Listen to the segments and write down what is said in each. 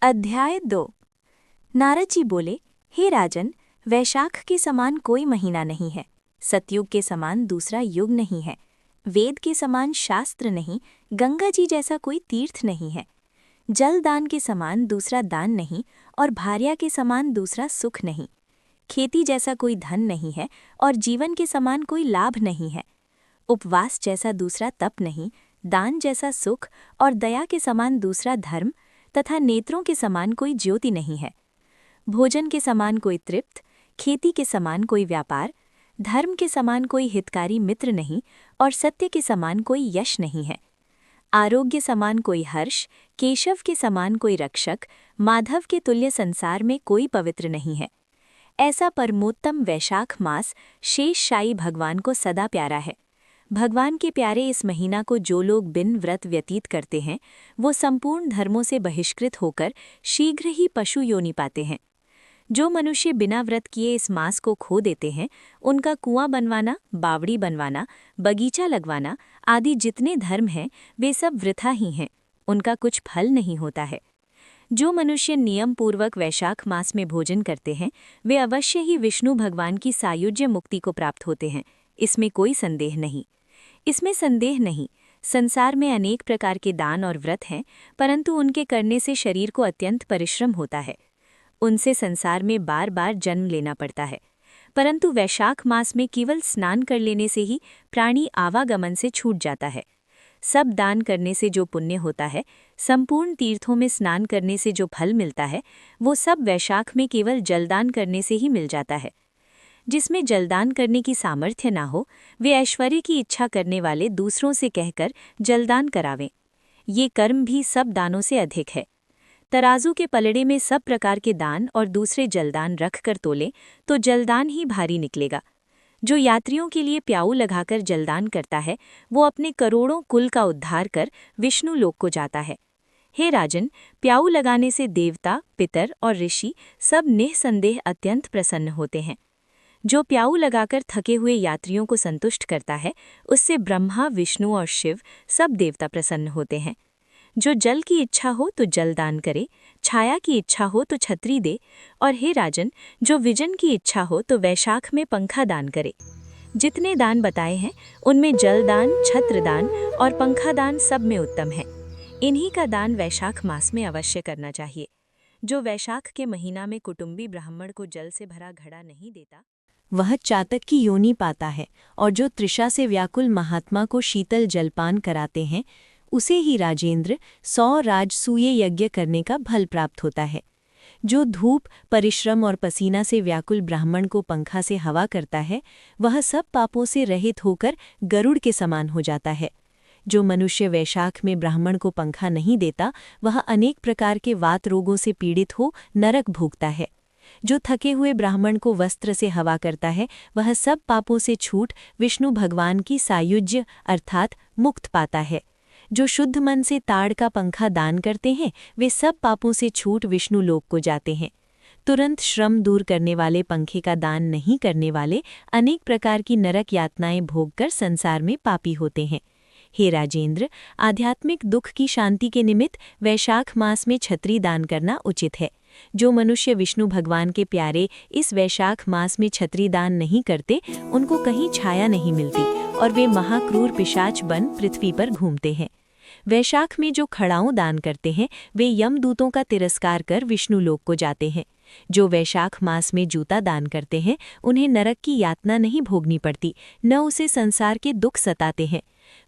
अध्याय 2। नारद जी बोले, हे राजन, वैशाख के समान कोई महीना नहीं है, सतयुग के समान दूसरा युग नहीं है, वेद के समान शास्त्र नहीं, गंगा जी जैसा कोई तीर्थ नहीं है, जल दान के समान दूसरा दान नहीं और भार्या के समान दूसरा सुख नहीं, खेती जैसा कोई धन नहीं है और जीवन के समान कोई लाभ नहीं है, उपवास जैसा दूसरा तप नहीं, दान जैसा सुख और दया के समान दूसरा धर्म तथा नेत्रों के समान कोई ज्योति नहीं है। भोजन के समान कोई तृप्त, खेती के समान कोई व्यापार, धर्म के समान कोई हितकारी मित्र नहीं और सत्य के समान कोई यश नहीं है। आरोग्य समान कोई हर्ष, केशव के समान कोई रक्षक, माधव के तुल्य संसार में कोई पवित्र नहीं है। ऐसा परमोत्तम वैशाख मास शेष शायी भगवान को सदा प्यारा है। भगवान के प्यारे इस महीना को जो लोग बिन व्रत व्यतीत करते हैं, वो संपूर्ण धर्मों से बहिष्कृत होकर शीघ्र ही पशु योनि पाते हैं। जो मनुष्य बिना व्रत किए इस मास को खो देते हैं, उनका कुआं बनवाना, बावड़ी बनवाना, बगीचा लगवाना आदि जितने धर्म हैं, वे सब वृथा ही हैं, उनका कुछ फल नहीं होता है। जो मनुष्य नियम पूर्वक वैशाख मास में भोजन करते हैं, वे अवश्य ही विष्णु भगवान की सायुज्य मुक्ति को प्राप्त होते हैं, इसमें कोई संदेह नहीं। इसमें संदेह नहीं, संसार में अनेक प्रकार के दान और व्रत हैं, परंतु उनके करने से शरीर को अत्यंत परिश्रम होता है। उनसे संसार में बार बार जन्म लेना पड़ता है, परंतु वैशाख मास में केवल स्नान कर लेने से ही प्राणी आवागमन से छूट जाता है। सब दान करने से जो पुण्य होता है, संपूर्ण तीर्थों में स्नान करने से जो फल मिलता है, वो सब वैशाख में केवल जलदान करने से ही मिल जाता है। जिसमें जलदान करने की सामर्थ्य ना हो, वे ऐश्वर्य की इच्छा करने वाले दूसरों से कहकर जलदान करावें। ये कर्म भी सब दानों से अधिक है। तराजू के पलड़े में सब प्रकार के दान और दूसरे जलदान रख कर तोलें तो जलदान ही भारी निकलेगा। जो यात्रियों के लिए प्याऊ लगाकर जलदान करता है, वो अपने करोड़ों कुल का उद्धार कर विष्णु लोक को जाता है। हे राजन, प्याऊ लगाने से देवता, पितर और ऋषि सब निःसंदेह अत्यंत प्रसन्न होते हैं। जो प्याऊ लगाकर थके हुए यात्रियों को संतुष्ट करता है, उससे ब्रह्मा, विष्णु और शिव सब देवता प्रसन्न होते हैं। जो जल की इच्छा हो तो जल दान करे, छाया की इच्छा हो तो छतरी दे, और हे राजन, जो विजन की इच्छा हो तो वैशाख में पंखा दान करे। जितने दान बताए हैं, उनमें जल दान, छत्र दान और पंखा दान सब में उत्तम है। इन्हीं का दान वैशाख मास में अवश्य करना चाहिए। जो वैशाख के महीना में कुटुंबी ब्राह्मण को जल से भरा घड़ा नहीं देता, वह चातक की योनि पाता है, और जो तृषा से व्याकुल महात्मा को शीतल जलपान कराते हैं, उसे ही राजेंद्र 100 राजसूय यज्ञ करने का फल प्राप्त होता है। जो धूप, परिश्रम और पसीना से व्याकुल ब्राह्मण को पंखा से हवा करता है, वह सब पापों से रहित होकर गरुड़ के समान हो जाता है। जो मनुष्य वैशाख में ब्राह्मण को पंखा नहीं देता, वह अनेक प्रकार के वात रोगों से पीड़ित हो नरक भोगता है। जो थके हुए ब्राह्मण को वस्त्र से हवा करता है, वह सब पापों से छूट विष्णु भगवान की सायुज्य अर्थात मुक्त पाता है। जो शुद्ध मन से ताड़ का पंखा दान करते हैं, वे सब पापों से छूट विष्णु लोक को जाते हैं। तुरंत श्रम दूर करने वाले पंखे का दान नहीं करने वाले अनेक प्रकार की नरक यातनाएं भोगकर संसार में पापी होते हैं। हे राजेंद्र, आध्यात्मिक दुख की शांति के निमित्त वैशाख मास में छत्री दान करना उचित है। जो मनुष्य विष्णु भगवान के प्यारे इस वैशाख मास में छत्री दान नहीं करते, उनको कहीं छाया नहीं मिलती और वे महाक्रूर पिशाच बन पृथ्वी पर घूमते हैं। वैशाख में जो खड़ाऊं दान करते हैं, वे यमदूतों का तिरस्कार कर विष्णु लोक को जाते हैं। जो वैशाख मास में जूता दान करते हैं, उन्हें नरक की यातना नहीं भोगनी पड़ती, न उसे संसार के दुख सताते हैं।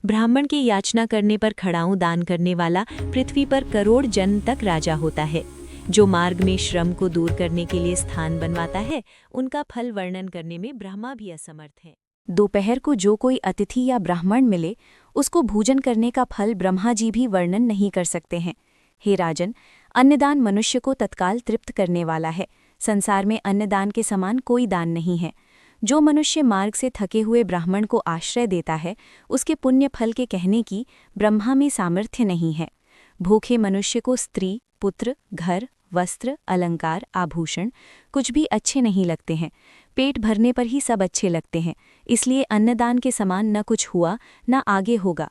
ब्राह्मण की याचना करने पर खड़ाऊं दान करने वाला पृथ्वी पर करोड़ जन्म तक राजा होता है। जो मार्ग में श्रम को दूर करने के लिए स्थान बनवाता है, उनका फल वर्णन करने में ब्रह्मा भी असमर्थ है। दोपहर को जो कोई अतिथि या ब्राह्मण मिले, उसको भोजन करने का फल ब्रह्मा जी भी वर्णन नहीं कर सकते हैं। हे राजन, अन्नदान मनुष्य को तत्काल तृप्त करने वाला है। संसार में अन्नदान के समान कोई दान नहीं है। जो मनुष्य मार्ग से थके हुए ब्राह्मण को आश्रय देता है, उसके पुण्य फल के कहने की ब्रह्मा में सामर्थ्य नहीं है। भूखे मनुष्य को स्त्री, पुत्र, घर, वस्त्र, अलंकार, आभूषण कुछ भी अच्छे नहीं लगते हैं। पेट भरने पर ही सब अच्छे लगते हैं, इसलिए अन्नदान के समान न कुछ हुआ न आगे होगा।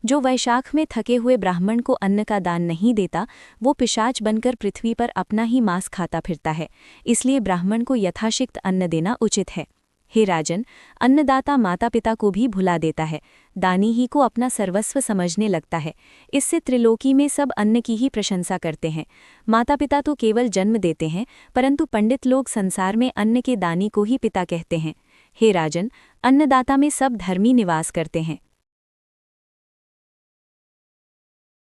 जो वैशाख में थके हुए ब्राह्मण को अन्न का दान नहीं देता, वो पिशाच बनकर पृथ्वी पर अपना ही मांस खाता फिरता है। इसलिए ब्राह्मण को यथाशिक्त अन्न देना उचित है। हे राजन, अन्नदाता माता पिता को भी भुला देता है, दानी ही को अपना सर्वस्व समझने लगता है। इससे त्रिलोकी में सब अन्न की ही प्रशंसा करते हैं। माता पिता तो केवल जन्म देते हैं, परंतु पंडित लोग संसार में अन्न के दानी को ही पिता कहते हैं। हे राजन, अन्नदाता में सब धर्मी निवास करते हैं।